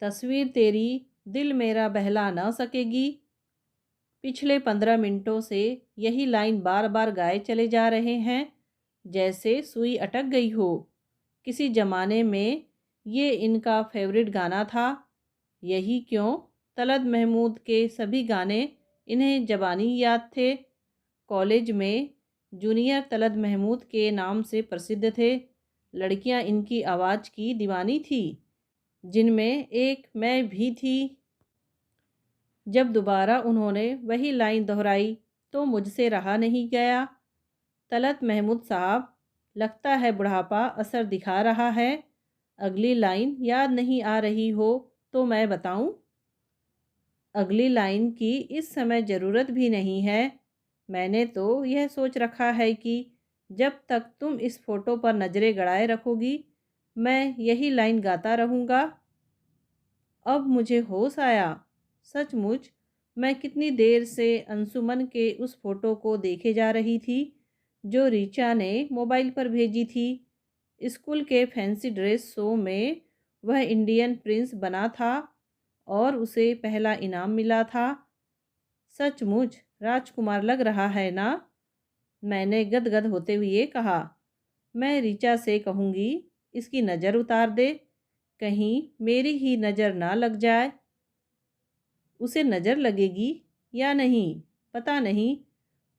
तस्वीर तेरी दिल मेरा बहला न सकेगी। पिछले 15 मिनटों से यही लाइन बार बार गाए चले जा रहे हैं, जैसे सुई अटक गई हो। किसी ज़माने में ये इनका फेवरेट गाना था। यही क्यों तलत महमूद के सभी गाने इन्हें ज़बानी याद थे। कॉलेज में जूनियर तलत महमूद के नाम से प्रसिद्ध थे। लड़कियां इनकी आवाज़ की दीवानी थी, जिनमें एक मैं भी थी। जब दोबारा उन्होंने वही लाइन दोहराई तो मुझसे रहा नहीं गया। तलत महमूद साहब, लगता है बुढ़ापा असर दिखा रहा है। अगली लाइन याद नहीं आ रही हो तो मैं बताऊं? अगली लाइन की इस समय ज़रूरत भी नहीं है। मैंने तो यह सोच रखा है कि जब तक तुम इस फ़ोटो पर नज़रें गड़ाए रखोगी, मैं यही लाइन गाता रहूँगा। अब मुझे होश आया। सचमुच मैं कितनी देर से अंशुमन के उस फोटो को देखे जा रही थी, जो रीचा ने मोबाइल पर भेजी थी। स्कूल के फैंसी ड्रेस शो में वह इंडियन प्रिंस बना था और उसे पहला इनाम मिला था। सचमुच राजकुमार लग रहा है ना? मैंने गदगद होते हुए कहा। मैं रीचा से कहूँगी, इसकी नज़र उतार दे, कहीं मेरी ही नज़र ना लग जाए। उसे नज़र लगेगी या नहीं पता नहीं,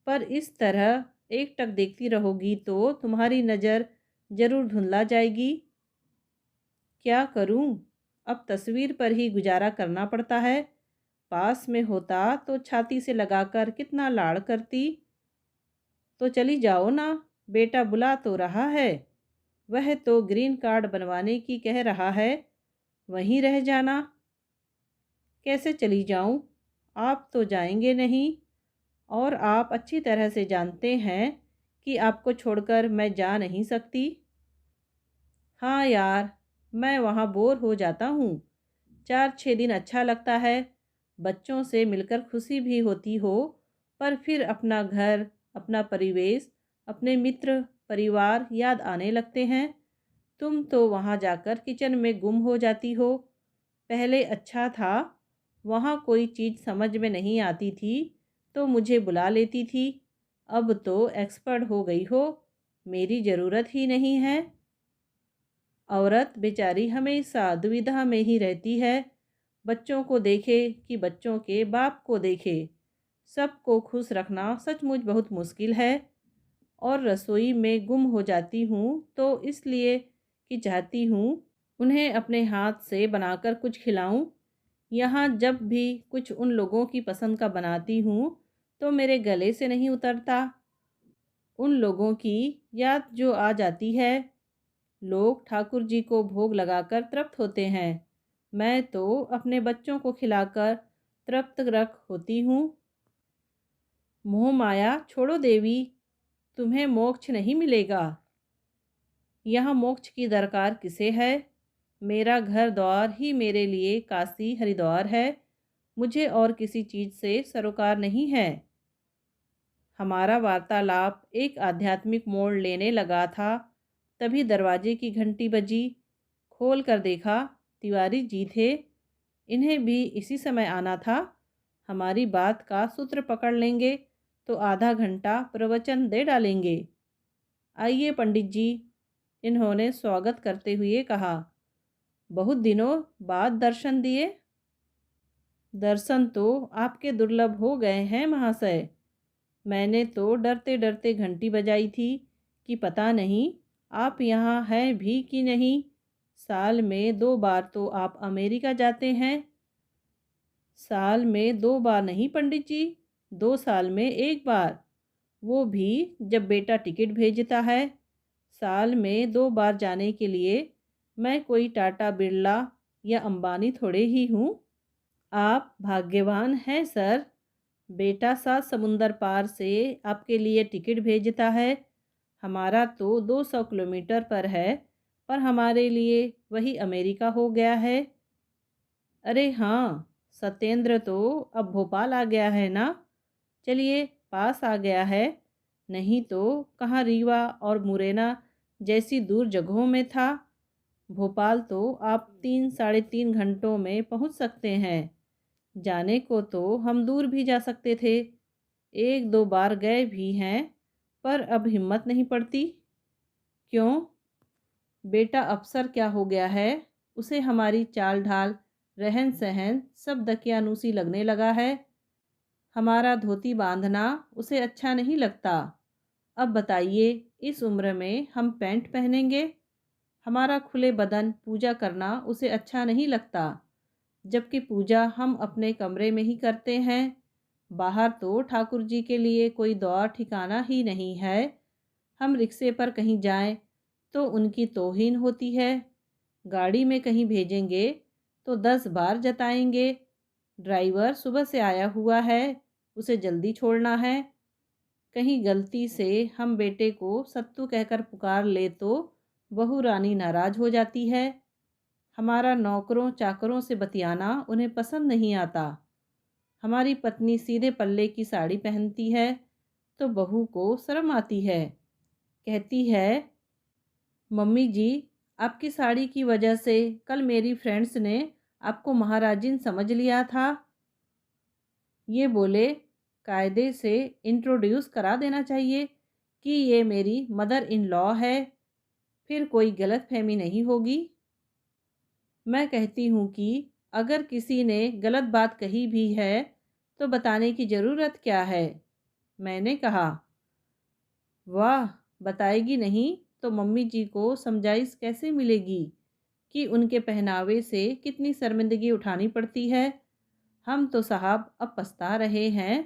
पर इस तरह एकटक देखती रहोगी तो तुम्हारी नज़र ज़रूर धुंधला जाएगी। क्या करूं? अब तस्वीर पर ही गुजारा करना पड़ता है। पास में होता तो छाती से लगाकर कितना लाड़ करती। तो चली जाओ ना, बेटा बुला तो रहा है। वह तो ग्रीन कार्ड बनवाने की कह रहा है, वहीं रह जाना। कैसे चली जाऊं? आप तो जाएंगे नहीं, और आप अच्छी तरह से जानते हैं कि आपको छोड़कर मैं जा नहीं सकती। हाँ यार, मैं वहाँ बोर हो जाता हूँ। 4-6 दिन अच्छा लगता है, बच्चों से मिलकर खुशी भी होती हो, पर फिर अपना घर, अपना परिवेश, अपने मित्र परिवार याद आने लगते हैं। तुम तो वहाँ जाकर किचन में गुम हो जाती हो। पहले अच्छा था, वहाँ कोई चीज़ समझ में नहीं आती थी तो मुझे बुला लेती थी। अब तो एक्सपर्ट हो गई हो, मेरी ज़रूरत ही नहीं है। औरत बेचारी हमेशा दुविधा में ही रहती है। बच्चों को देखे कि बच्चों के बाप को देखे। सबको खुश रखना सचमुच बहुत मुश्किल है। और रसोई में गुम हो जाती हूँ तो इसलिए कि चाहती हूँ उन्हें अपने हाथ से बनाकर कुछ खिलाऊं। यहाँ जब भी कुछ उन लोगों की पसंद का बनाती हूँ तो मेरे गले से नहीं उतरता। उन लोगों की याद जो आ जाती है। लोग ठाकुर जी को भोग लगाकर तृप्त होते हैं, मैं तो अपने बच्चों को खिलाकर तृप्त रख होती हूँ। मोह माया छोड़ो देवी, तुम्हें मोक्ष नहीं मिलेगा। यहाँ मोक्ष की दरकार किसे है? मेरा घर द्वार ही मेरे लिए काशी हरिद्वार है। मुझे और किसी चीज़ से सरोकार नहीं है। हमारा वार्तालाप एक आध्यात्मिक मोड़ लेने लगा था, तभी दरवाजे की घंटी बजी। खोल कर देखा, तिवारी जी थे। इन्हें भी इसी समय आना था। हमारी बात का सूत्र पकड़ लेंगे तो आधा घंटा प्रवचन दे डालेंगे। आइए पंडित जी, इन्होंने स्वागत करते हुए कहा। बहुत दिनों बाद दर्शन दिए। दर्शन तो आपके दुर्लभ हो गए हैं महाशय। मैंने तो डरते डरते घंटी बजाई थी कि पता नहीं आप यहाँ हैं भी कि नहीं। साल में 2 बार तो आप अमेरिका जाते हैं। साल में 2 बार नहीं पंडित जी, 2 साल में 1 बार, वो भी जब बेटा टिकट भेजता है। साल में 2 बार जाने के लिए मैं कोई टाटा बिरला या अंबानी थोड़े ही हूँ। आप भाग्यवान हैं सर, बेटा 7 समुंदर पार से आपके लिए टिकट भेजता है। हमारा तो 200 किलोमीटर पर है, पर हमारे लिए वही अमेरिका हो गया है। अरे हाँ, सत्येंद्र तो अब भोपाल आ गया है ना? चलिए, पास आ गया है, नहीं तो कहाँ रीवा और मुरैना जैसी दूर जगहों में था। भोपाल तो आप 3 साढ़े 3 घंटों में पहुंच सकते हैं। जाने को तो हम दूर भी जा सकते थे, 1 2 बार गए भी हैं, पर अब हिम्मत नहीं पड़ती। क्यों? बेटा अफसर क्या हो गया है, उसे हमारी चाल ढाल, रहन सहन सब दकियानूसी लगने लगा है। हमारा धोती बांधना उसे अच्छा नहीं लगता। अब बताइए, इस उम्र में हम पैंट पहनेंगे? हमारा खुले बदन पूजा करना उसे अच्छा नहीं लगता, जबकि पूजा हम अपने कमरे में ही करते हैं। बाहर तो ठाकुर जी के लिए कोई दौर ठिकाना ही नहीं है। हम रिक्शे पर कहीं जाएं तो उनकी तौहीन होती है। गाड़ी में कहीं भेजेंगे तो 10 बार जताएंगे। ड्राइवर सुबह से आया हुआ है, उसे जल्दी छोड़ना है। कहीं गलती से हम बेटे को सत्तू कहकर पुकार ले तो बहू रानी नाराज हो जाती है। हमारा नौकरों चाकरों से बतियाना उन्हें पसंद नहीं आता। हमारी पत्नी सीधे पल्ले की साड़ी पहनती है तो बहू को शर्म आती है। कहती है, मम्मी जी, आपकी साड़ी की वजह से कल मेरी फ्रेंड्स ने आपको महाराजिन समझ लिया था। ये बोले, कायदे से इंट्रोड्यूस करा देना चाहिए कि ये मेरी मदर इन लॉ है, फिर कोई गलतफहमी नहीं होगी। मैं कहती हूँ कि अगर किसी ने गलत बात कही भी है तो बताने की ज़रूरत क्या है। मैंने कहा, वाह, बताएगी नहीं तो मम्मी जी को समझाइश कैसे मिलेगी कि उनके पहनावे से कितनी शर्मिंदगी उठानी पड़ती है। हम तो साहब अब पछता रहे हैं,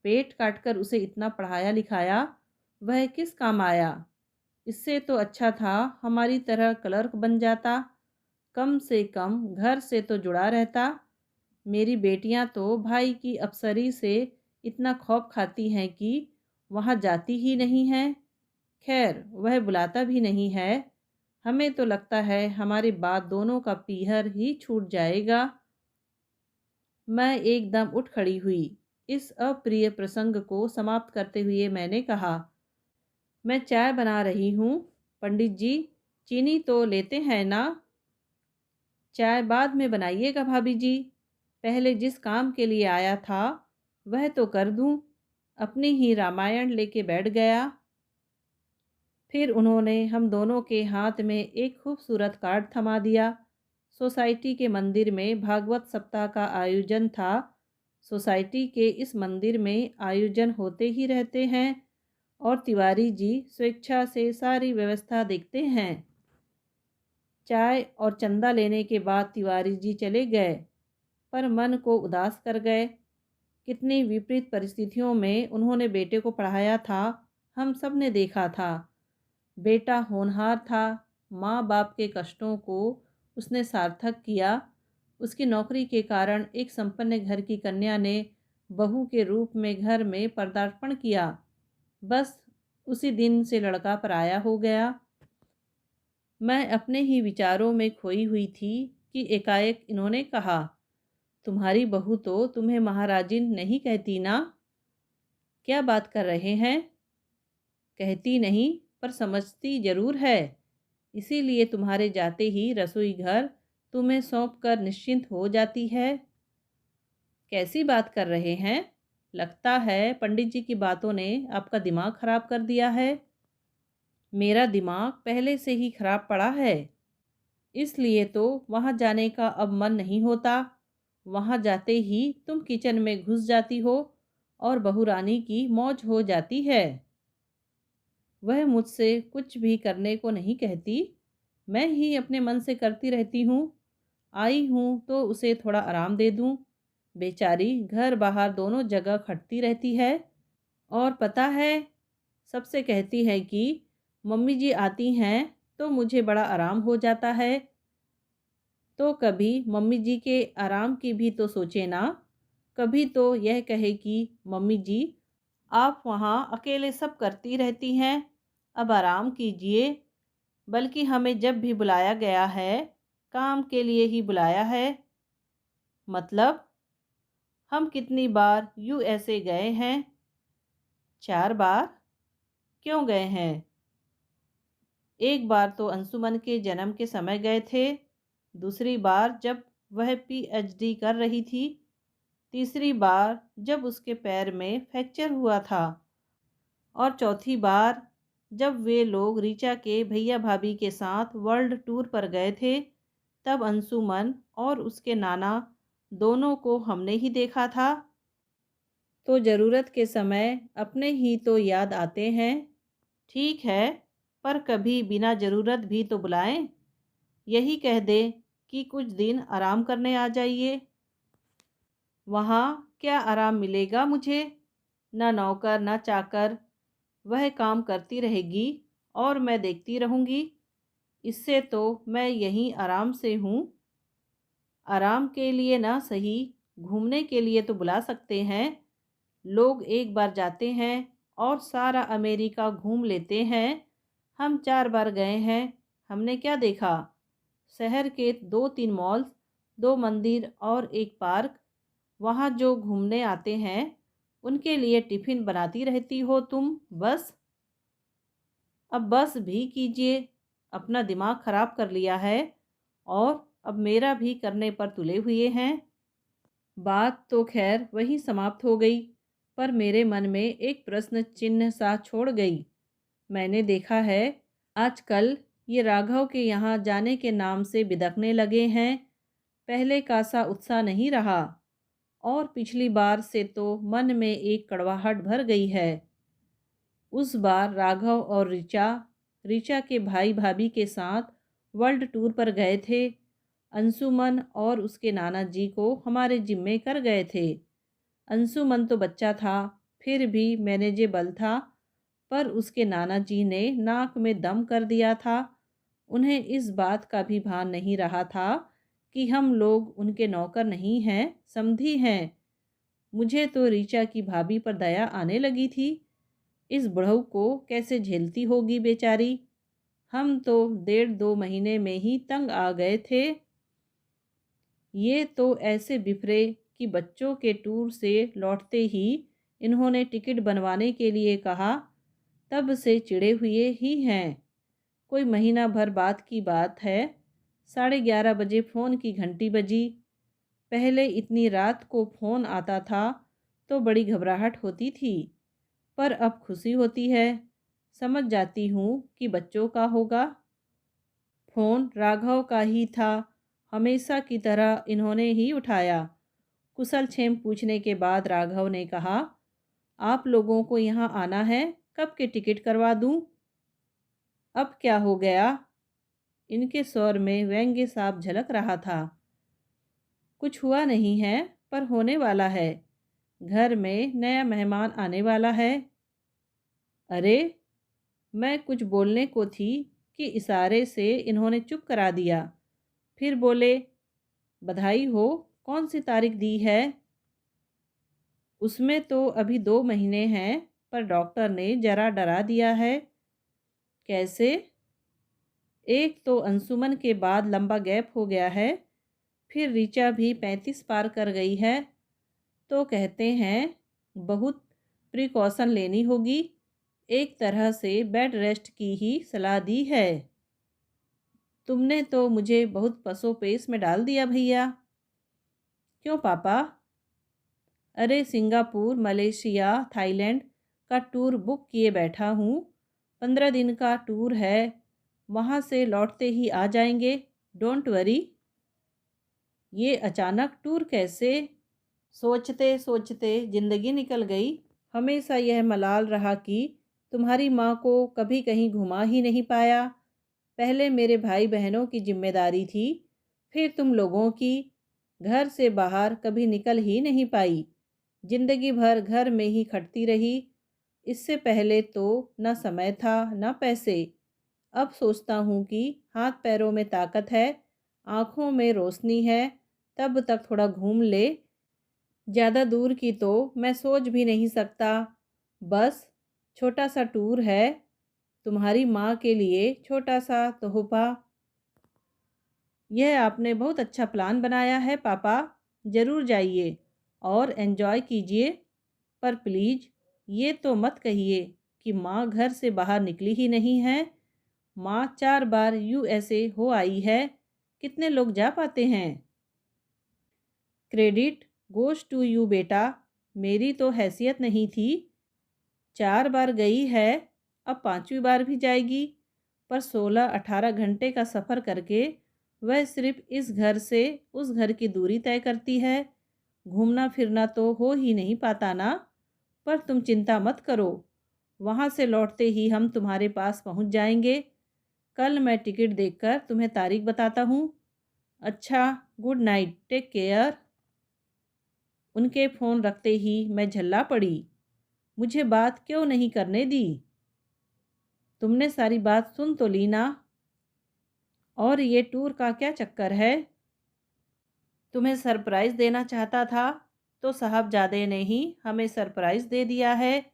पेट काट कर उसे इतना पढ़ाया लिखाया, वह किस काम आया। इससे तो अच्छा था हमारी तरह क्लर्क बन जाता, कम से कम घर से तो जुड़ा रहता। मेरी बेटियां तो भाई की अफसरी से इतना खौफ खाती हैं कि वहाँ जाती ही नहीं हैं। खैर, वह बुलाता भी नहीं है। हमें तो लगता है हमारे बाद दोनों का पीहर ही छूट जाएगा। मैं एकदम उठ खड़ी हुई। इस अप्रिय प्रसंग को समाप्त करते हुए मैंने कहा, मैं चाय बना रही हूँ। पंडित जी, चीनी तो लेते हैं ना? चाय बाद में बनाइएगा भाभी जी, पहले जिस काम के लिए आया था वह तो कर दूँ। अपनी ही रामायण लेके बैठ गया। फिर उन्होंने हम दोनों के हाथ में एक खूबसूरत कार्ड थमा दिया। सोसाइटी के मंदिर में भागवत सप्ताह का आयोजन था। सोसाइटी के इस मंदिर में आयोजन होते ही रहते हैं और तिवारी जी स्वेच्छा से सारी व्यवस्था देखते हैं। चाय और चंदा लेने के बाद तिवारी जी चले गए, पर मन को उदास कर गए। कितनी विपरीत परिस्थितियों में उन्होंने बेटे को पढ़ाया था, हम सब ने देखा था। बेटा होनहार था, माँ बाप के कष्टों को उसने सार्थक किया। उसकी नौकरी के कारण एक संपन्न घर की कन्या ने बहू के रूप में घर में पदार्पण किया। बस उसी दिन से लड़का पराया हो गया। मैं अपने ही विचारों में खोई हुई थी कि एकाएक इन्होंने कहा, तुम्हारी बहू तो तुम्हें महाराजिन नहीं कहती ना? क्या बात कर रहे हैं? कहती नहीं, पर समझती ज़रूर है। इसीलिए तुम्हारे जाते ही रसोई घर तुम्हें सौंप कर निश्चिंत हो जाती है। कैसी बात कर रहे हैं? लगता है पंडित जी की बातों ने आपका दिमाग खराब कर दिया है। मेरा दिमाग पहले से ही खराब पड़ा है, इसलिए तो वहाँ जाने का अब मन नहीं होता। वहाँ जाते ही तुम किचन में घुस जाती हो और बहू रानी की मौज हो जाती है। वह मुझसे कुछ भी करने को नहीं कहती, मैं ही अपने मन से करती रहती हूँ। आई हूँ तो उसे थोड़ा आराम दे दूँ। बेचारी घर बाहर दोनों जगह खटती रहती है। और पता है, सबसे कहती है कि मम्मी जी आती हैं तो मुझे बड़ा आराम हो जाता है। तो कभी मम्मी जी के आराम की भी तो सोचे ना। कभी तो यह कहे कि मम्मी जी, आप वहाँ अकेले सब करती रहती हैं, अब आराम कीजिए। बल्कि हमें जब भी बुलाया गया है, काम के लिए ही बुलाया है। मतलब, हम कितनी बार यूएसए गए हैं? 4 बार। क्यों गए हैं? एक बार तो अंशुमन के जन्म के समय गए थे, दूसरी बार जब वह पीएचडी कर रही थी, तीसरी बार जब उसके पैर में फ्रैक्चर हुआ था, और चौथी बार जब वे लोग ऋचा के भैया भाभी के साथ वर्ल्ड टूर पर गए थे, तब अंशुमन और उसके नाना दोनों को हमने ही देखा था। तो ज़रूरत के समय अपने ही तो याद आते हैं। ठीक है, पर कभी बिना ज़रूरत भी तो बुलाएं। यही कह दे कि कुछ दिन आराम करने आ जाइए। वहाँ क्या आराम मिलेगा मुझे? ना नौकर ना चाकर, वह काम करती रहेगी और मैं देखती रहूँगी। इससे तो मैं यहीं आराम से हूँ। आराम के लिए ना सही, घूमने के लिए तो बुला सकते हैं। लोग एक बार जाते हैं और सारा अमेरिका घूम लेते हैं। हम 4 बार गए हैं। हमने क्या देखा? शहर के 2-3 मॉल्स, 2 मंदिर और एक पार्क। वहाँ जो घूमने आते हैं उनके लिए टिफ़िन बनाती रहती हो तुम बस। अब बस भी कीजिए, अपना दिमाग ख़राब कर लिया है और अब मेरा भी करने पर तुले हुए हैं। बात तो खैर वहीं समाप्त हो गई, पर मेरे मन में एक प्रश्न चिन्ह सा छोड़ गई। मैंने देखा है आजकल ये राघव के यहाँ जाने के नाम से बिदकने लगे हैं। पहले का सा उत्साह नहीं रहा, और पिछली बार से तो मन में एक कड़वाहट भर गई है। उस बार राघव और ऋचा ऋचा के भाई भाभी के साथ वर्ल्ड टूर पर गए थे। अंशुमन और उसके नाना जी को हमारे जिम्मे कर गए थे। अंशुमन तो बच्चा था, फिर भी मैनेजेबल था, पर उसके नाना जी ने नाक में दम कर दिया था। उन्हें इस बात का भी भान नहीं रहा था कि हम लोग उनके नौकर नहीं हैं, समधी हैं। मुझे तो ऋचा की भाभी पर दया आने लगी थी। इस बुढ़ऊ को कैसे झेलती होगी बेचारी। हम तो 1.5-2 महीने में ही तंग आ गए थे। ये तो ऐसे बिफरे कि बच्चों के टूर से लौटते ही इन्होंने टिकट बनवाने के लिए कहा, तब से चिढ़े हुए ही हैं। कोई महीना भर बाद की बात है, 11:30 बजे फ़ोन की घंटी बजी। पहले इतनी रात को फ़ोन आता था तो बड़ी घबराहट होती थी, पर अब खुशी होती है। समझ जाती हूँ कि बच्चों का होगा। फ़ोन राघव का ही था। हमेशा की तरह इन्होंने ही उठाया। कुशल क्षेम पूछने के बाद राघव ने कहा, आप लोगों को यहाँ आना है, कब के टिकट करवा दूँ? अब क्या हो गया? इनके स्वर में व्यंग्य साफ झलक रहा था। कुछ हुआ नहीं है, पर होने वाला है। घर में नया मेहमान आने वाला है। अरे, मैं कुछ बोलने को थी कि इशारे से इन्होंने चुप करा दिया। फिर बोले, बधाई हो, कौन सी तारीख दी है? उसमें तो अभी 2 महीने हैं, पर डॉक्टर ने जरा डरा दिया है। कैसे? एक तो अंशुमन के बाद लंबा गैप हो गया है, फिर ऋचा भी 35 पार कर गई है, तो कहते हैं बहुत प्रिकॉशन लेनी होगी। एक तरह से बेड रेस्ट की ही सलाह दी है। तुमने तो मुझे बहुत पसोपेश में डाल दिया भैया। क्यों पापा? अरे, सिंगापुर, मलेशिया, थाईलैंड का टूर बुक किए बैठा हूँ। 15 दिन का टूर है, वहाँ से लौटते ही आ जाएंगे। Don't worry. ये अचानक टूर कैसे? सोचते सोचते ज़िंदगी निकल गई। हमेशा यह मलाल रहा कि तुम्हारी माँ को कभी कहीं घुमा ही नहीं पाया। पहले मेरे भाई बहनों की जिम्मेदारी थी, फिर तुम लोगों की। घर से बाहर कभी निकल ही नहीं पाई। जिंदगी भर घर में ही खटती रही। इससे पहले तो न समय था न पैसे। अब सोचता हूँ कि हाथ पैरों में ताकत है, आँखों में रोशनी है, तब तक थोड़ा घूम ले। ज़्यादा दूर की तो मैं सोच भी नहीं सकता। बस छोटा सा टूर है, तुम्हारी माँ के लिए छोटा सा तोहफा। यह आपने बहुत अच्छा प्लान बनाया है पापा। ज़रूर जाइए और एंजॉय कीजिए, पर प्लीज़ ये तो मत कहिए कि माँ घर से बाहर निकली ही नहीं है। माँ 4 बार यूएसए हो आई है, कितने लोग जा पाते हैं? क्रेडिट गोज़ टू यू बेटा, मेरी तो हैसियत नहीं थी। 4 बार गई है, अब 5वीं बार भी जाएगी। पर 16-18 घंटे का सफ़र करके वह सिर्फ इस घर से उस घर की दूरी तय करती है। घूमना फिरना तो हो ही नहीं पाता ना। पर तुम चिंता मत करो, वहाँ से लौटते ही हम तुम्हारे पास पहुँच जाएंगे। कल मैं टिकट देखकर तुम्हें तारीख बताता हूँ। अच्छा, गुड नाइट, टेक केयर। उनके फ़ोन रखते ही मैं झल्ला पड़ी। मुझे बात क्यों नहीं करने दी? तुमने सारी बात सुन तो ली ना? और ये टूर का क्या चक्कर है? तुम्हें सरप्राइज़ देना चाहता था, तो साहबजादे ने ही हमें सरप्राइज़ दे दिया है।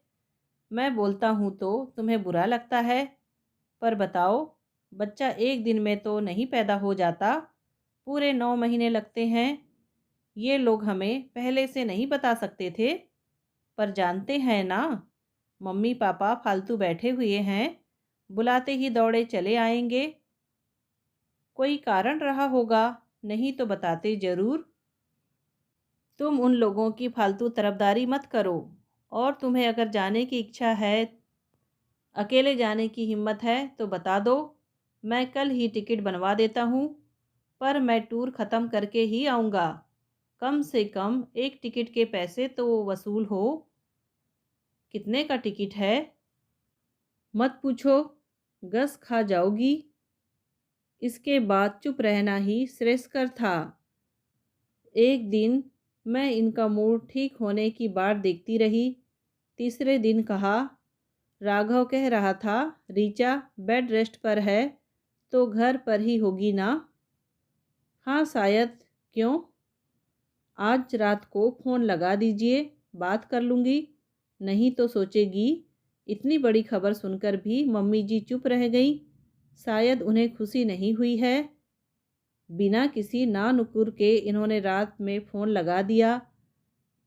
मैं बोलता हूँ तो तुम्हें बुरा लगता है। पर बताओ, बच्चा एक दिन में तो नहीं पैदा हो जाता, पूरे 9 महीने लगते हैं। ये लोग हमें पहले से नहीं बता सकते थे। पर जानते हैं ना, मम्मी पापा फालतू बैठे हुए हैं, बुलाते ही दौड़े चले आएंगे। कोई कारण रहा होगा, नहीं तो बताते ज़रूर। तुम उन लोगों की फालतू तरफदारी मत करो। और तुम्हें अगर जाने की इच्छा है, अकेले जाने की हिम्मत है तो बता दो, मैं कल ही टिकट बनवा देता हूँ। पर मैं टूर ख़त्म करके ही आऊँगा। कम से कम एक टिकट के पैसे तो वसूल हो। कितने का टिकट है? मत पूछो, गस खा जाओगी। इसके बाद चुप रहना ही श्रेयस्कर था। एक दिन मैं इनका मूड ठीक होने की बाट देखती रही। तीसरे दिन कहा, राघव कह रहा था रीचा बेड रेस्ट पर है, तो घर पर ही होगी ना? हाँ शायद। क्यों? आज रात को फ़ोन लगा दीजिए, बात कर लूँगी। नहीं तो सोचेगी इतनी बड़ी खबर सुनकर भी मम्मी जी चुप रह गई, शायद उन्हें खुशी नहीं हुई है। बिना किसी ना नुकुर के इन्होंने रात में फ़ोन लगा दिया।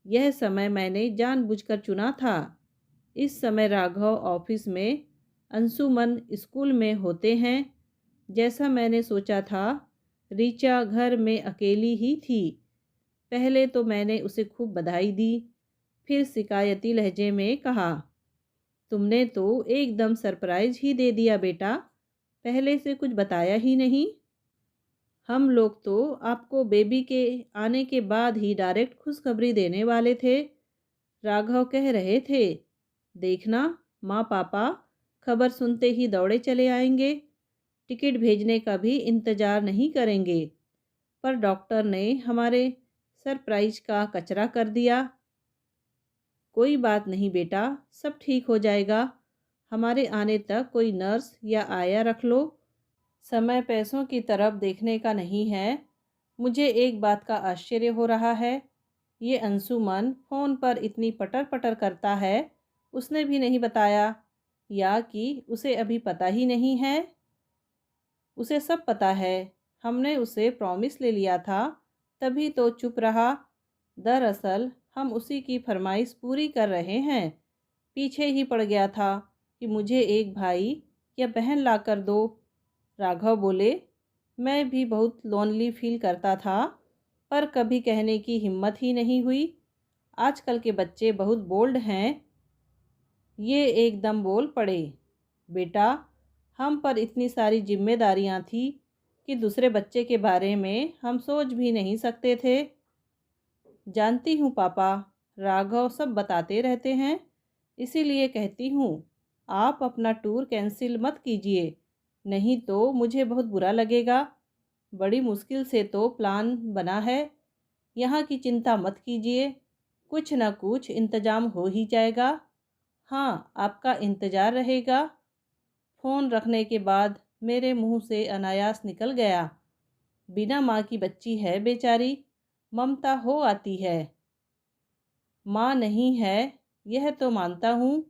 यह समय मैंने जानबूझकर चुना था। इस समय राघव ऑफिस में, अंशुमन स्कूल में होते हैं। जैसा मैंने सोचा था, रीचा घर में अकेली ही थी। पहले तो मैंने उसे खूब बधाई दी, फिर शिकायती लहजे में कहा, तुमने तो एकदम सरप्राइज ही दे दिया बेटा, पहले से कुछ बताया ही नहीं। हम लोग तो आपको बेबी के आने के बाद ही डायरेक्ट खुशखबरी देने वाले थे। राघव कह रहे थे, देखना माँ पापा खबर सुनते ही दौड़े चले आएंगे, टिकट भेजने का भी इंतज़ार नहीं करेंगे। पर डॉक्टर ने हमारे सरप्राइज का कचरा कर दिया। कोई बात नहीं बेटा, सब ठीक हो जाएगा। हमारे आने तक कोई नर्स या आया रख लो। समय पैसों की तरफ देखने का नहीं है। मुझे एक बात का आश्चर्य हो रहा है, ये अंशुमन फ़ोन पर इतनी पटर पटर करता है, उसने भी नहीं बताया, या कि उसे अभी पता ही नहीं है? उसे सब पता है। हमने उसे प्रॉमिस ले लिया था, तभी तो चुप रहा। दरअसल हम उसी की फरमाइश पूरी कर रहे हैं। पीछे ही पड़ गया था कि मुझे एक भाई या बहन ला कर दो। राघव बोले, मैं भी बहुत लोनली फील करता था, पर कभी कहने की हिम्मत ही नहीं हुई। आजकल के बच्चे बहुत बोल्ड हैं। ये एकदम बोल पड़े, बेटा हम पर इतनी सारी जिम्मेदारियां थी कि दूसरे बच्चे के बारे में हम सोच भी नहीं सकते थे। जानती हूँ पापा, राघव सब बताते रहते हैं, इसीलिए कहती हूँ आप अपना टूर कैंसिल मत कीजिए, नहीं तो मुझे बहुत बुरा लगेगा। बड़ी मुश्किल से तो प्लान बना है। यहाँ की चिंता मत कीजिए, कुछ ना कुछ इंतज़ाम हो ही जाएगा। हाँ, आपका इंतज़ार रहेगा। फ़ोन रखने के बाद मेरे मुंह से अनायास निकल गया, बिना माँ की बच्ची है बेचारी, ममता हो आती है। माँ नहीं है यह तो मानता हूँ,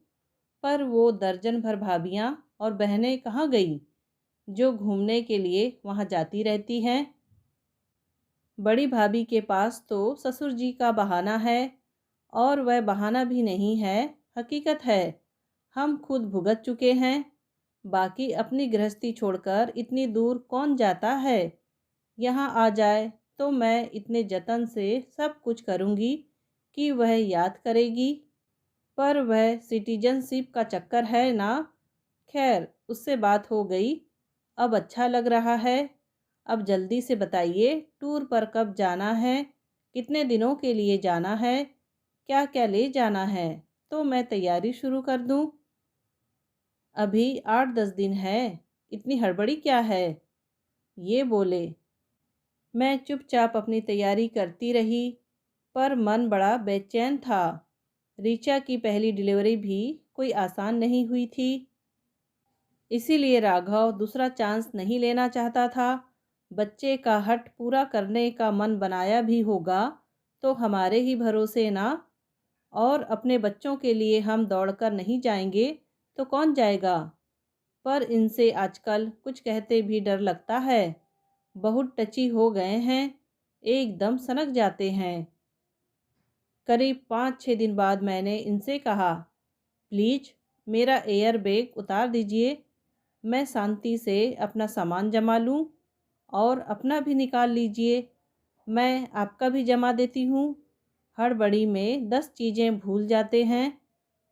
पर वो दर्जन भर भाभियाँ और बहनें कहाँ गई जो घूमने के लिए वहाँ जाती रहती हैं। बड़ी भाभी के पास तो ससुर जी का बहाना है, और वह बहाना भी नहीं है, हकीकत है। हम खुद भुगत चुके हैं। बाकी अपनी गृहस्थी छोड़कर इतनी दूर कौन जाता है। यहाँ आ जाए तो मैं इतने जतन से सब कुछ करूँगी कि वह याद करेगी, पर वह सिटीजनशिप का चक्कर है ना। खैर, उससे बात हो गई। अब अच्छा लग रहा है। अब जल्दी से बताइए, टूर पर कब जाना है, कितने दिनों के लिए जाना है, क्या क्या ले जाना है, तो मैं तैयारी शुरू कर दूँ। अभी 8-10 दिन है, इतनी हड़बड़ी क्या है, ये बोले। मैं चुपचाप अपनी तैयारी करती रही, पर मन बड़ा बेचैन था। ऋचा की पहली डिलीवरी भी कोई आसान नहीं हुई थी, इसीलिए राघव दूसरा चांस नहीं लेना चाहता था। बच्चे का हट पूरा करने का मन बनाया भी होगा तो हमारे ही भरोसे ना, और अपने बच्चों के लिए हम दौड़कर नहीं जाएंगे तो कौन जाएगा। पर इनसे आजकल कुछ कहते भी डर लगता है। बहुत टची हो गए हैं, एकदम सनक जाते हैं। करीब 5-6 दिन बाद मैंने इनसे कहा, प्लीज़ मेरा एयर बैग उतार दीजिए, मैं शांति से अपना सामान जमा लूँ, और अपना भी निकाल लीजिए, मैं आपका भी जमा देती हूँ। हड़बड़ी में 10 चीज़ें भूल जाते हैं,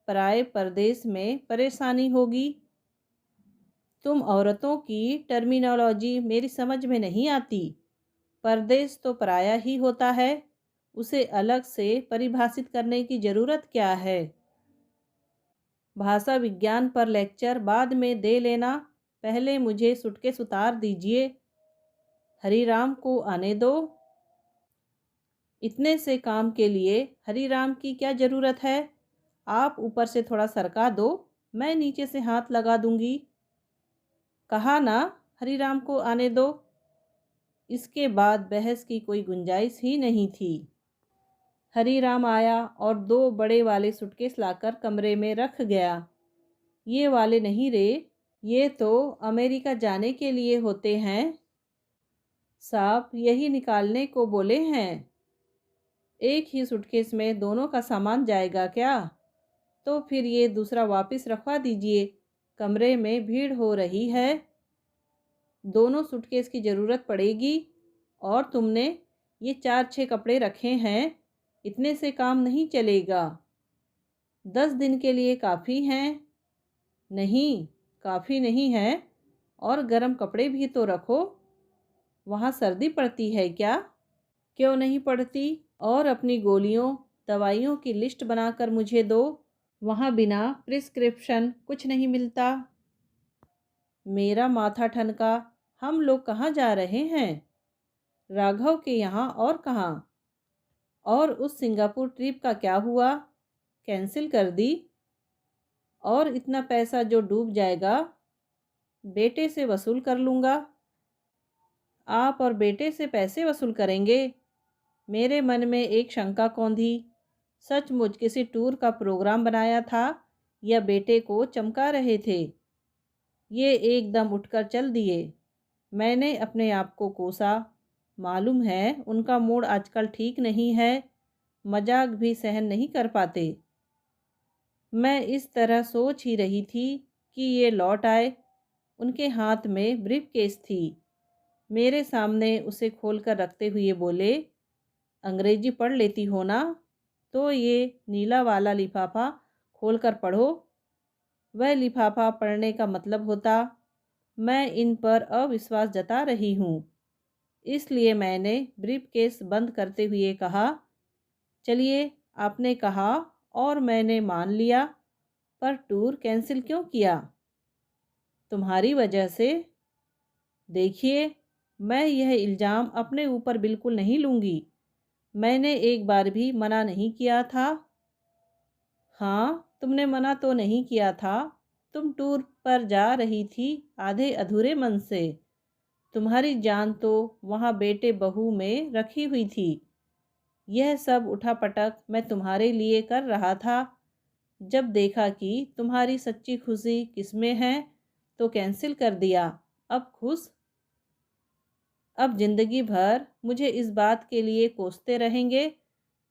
पराए परदेश में परेशानी होगी। तुम औरतों की टर्मिनोलॉजी मेरी समझ में नहीं आती। परदेश तो पराया ही होता है, उसे अलग से परिभाषित करने की ज़रूरत क्या है। भाषा विज्ञान पर लेक्चर बाद में दे लेना, पहले मुझे सूटकेस उतार दीजिए। हरीराम को आने दो। इतने से काम के लिए हरीराम की क्या ज़रूरत है। आप ऊपर से थोड़ा सरका दो, मैं नीचे से हाथ लगा दूंगी। कहा ना, हरीराम को आने दो। इसके बाद बहस की कोई गुंजाइश ही नहीं थी। हरीराम आया और 2 बड़े वाले सूटकेस लाकर कमरे में रख गया। ये वाले नहीं रे, ये तो अमेरिका जाने के लिए होते हैं। साहब यही निकालने को बोले हैं। एक ही सूटकेस में दोनों का सामान जाएगा क्या। तो फिर ये दूसरा वापस रखवा दीजिए, कमरे में भीड़ हो रही है, दोनों सूटकेस की ज़रूरत पड़ेगी। और तुमने ये 4-6 कपड़े रखे हैं, इतने से काम नहीं चलेगा। 10 दिन के लिए काफ़ी हैं। नहीं, काफ़ी नहीं है, और गर्म कपड़े भी तो रखो। वहाँ सर्दी पड़ती है क्या। क्यों नहीं पड़ती। और अपनी गोलियों दवाइयों की लिस्ट बनाकर मुझे दो, वहाँ बिना प्रिस्क्रिप्शन कुछ नहीं मिलता। मेरा माथा ठनका। हम लोग कहाँ जा रहे हैं। राघव के यहाँ और कहाँ। और उस सिंगापुर ट्रिप का क्या हुआ, कैंसिल कर दी। और इतना पैसा जो डूब जाएगा, बेटे से वसूल कर लूँगा। आप और बेटे से पैसे वसूल करेंगे। मेरे मन में एक शंका कौंधी। सचमुच किसी टूर का प्रोग्राम बनाया था या बेटे को चमका रहे थे। ये एकदम उठकर चल दिए। मैंने अपने आप को कोसा। मालूम है उनका मूड आजकल ठीक नहीं है, मजाक भी सहन नहीं कर पाते। मैं इस तरह सोच ही रही थी कि ये लौट आए। उनके हाथ में ब्रीफ केस थी। मेरे सामने उसे खोलकर रखते हुए बोले, अंग्रेजी पढ़ लेती हो ना, तो ये नीला वाला लिफाफा खोलकर पढ़ो। वह लिफाफा पढ़ने का मतलब होता मैं इन पर अविश्वास जता रही हूँ। इसलिए मैंने ब्रीफ केस बंद करते हुए कहा, चलिए आपने कहा और मैंने मान लिया, पर टूर कैंसिल क्यों किया। तुम्हारी वजह से। देखिए, मैं यह इल्ज़ाम अपने ऊपर बिल्कुल नहीं लूँगी। मैंने एक बार भी मना नहीं किया था। हाँ, तुमने मना तो नहीं किया था। तुम टूर पर जा रही थी आधे अधूरे मन से। तुम्हारी जान तो वहाँ बेटे बहू में रखी हुई थी। यह सब उठापटक मैं तुम्हारे लिए कर रहा था। जब देखा कि तुम्हारी सच्ची खुशी किसमें है तो कैंसिल कर दिया। अब खुश। अब जिंदगी भर मुझे इस बात के लिए कोसते रहेंगे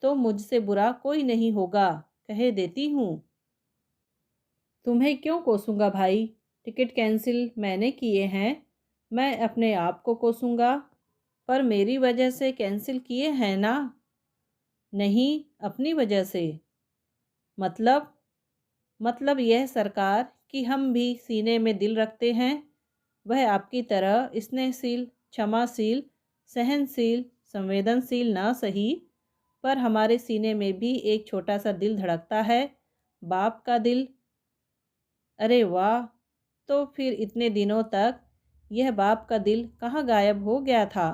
तो मुझसे बुरा कोई नहीं होगा, कह देती हूँ। तुम्हें क्यों कोसूंगा भाई, टिकट कैंसिल मैंने किए हैं, मैं अपने आप को कोसूंगा। पर मेरी वजह से कैंसिल किए हैं ना? नहीं, अपनी वजह से। मतलब मतलब यह सरकार कि हम भी सीने में दिल रखते हैं। वह आपकी तरह स्नेहशील, क्षमाशील, सहनशील, संवेदनशील ना सही, पर हमारे सीने में भी एक छोटा सा दिल धड़कता है, बाप का दिल। अरे वाह! तो फिर इतने दिनों तक यह बाप का दिल कहाँ गायब हो गया था?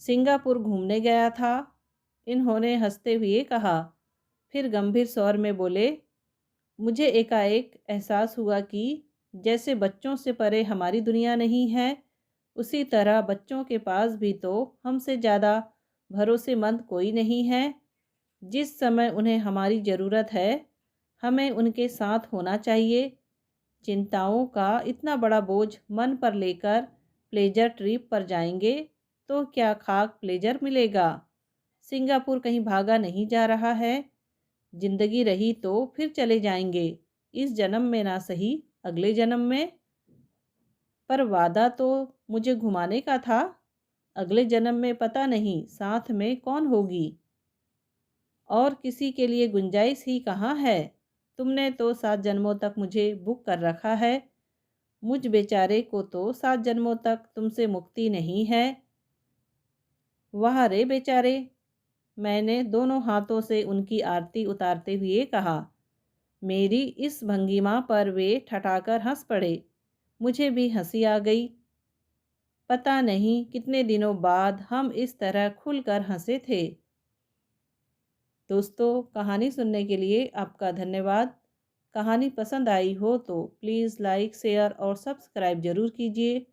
सिंगापुर घूमने गया था, इन्होंने हंसते हुए कहा। फिर गंभीर स्वर में बोले, मुझे एकाएक एहसास हुआ कि जैसे बच्चों से परे हमारी दुनिया नहीं है, उसी तरह बच्चों के पास भी तो हमसे ज़्यादा भरोसेमंद कोई नहीं है। जिस समय उन्हें हमारी ज़रूरत है, हमें उनके साथ होना चाहिए। चिंताओं का इतना बड़ा बोझ मन पर लेकर प्लेजर ट्रिप पर जाएंगे तो क्या खाक प्लेजर मिलेगा? सिंगापुर कहीं भागा नहीं जा रहा है। जिंदगी रही तो फिर चले जाएंगे, इस जन्म में ना सही, अगले जन्म में। पर वादा तो मुझे घुमाने का था। अगले जन्म में पता नहीं साथ में कौन होगी। और किसी के लिए गुंजाइश ही कहाँ है। तुमने तो 7 जन्मों तक मुझे बुक कर रखा है। मुझ बेचारे को तो 7 जन्मों तक तुमसे मुक्ति नहीं है। वाह रे बेचारे! मैंने दोनों हाथों से उनकी आरती उतारते हुए कहा। मेरी इस भंगिमा पर वे ठठाकर हंस पड़े। मुझे भी हंसी आ गई। पता नहीं कितने दिनों बाद हम इस तरह खुलकर हंसे थे। दोस्तों, कहानी सुनने के लिए आपका धन्यवाद। कहानी पसंद आई हो तो प्लीज़ लाइक, शेयर और सब्सक्राइब ज़रूर कीजिए।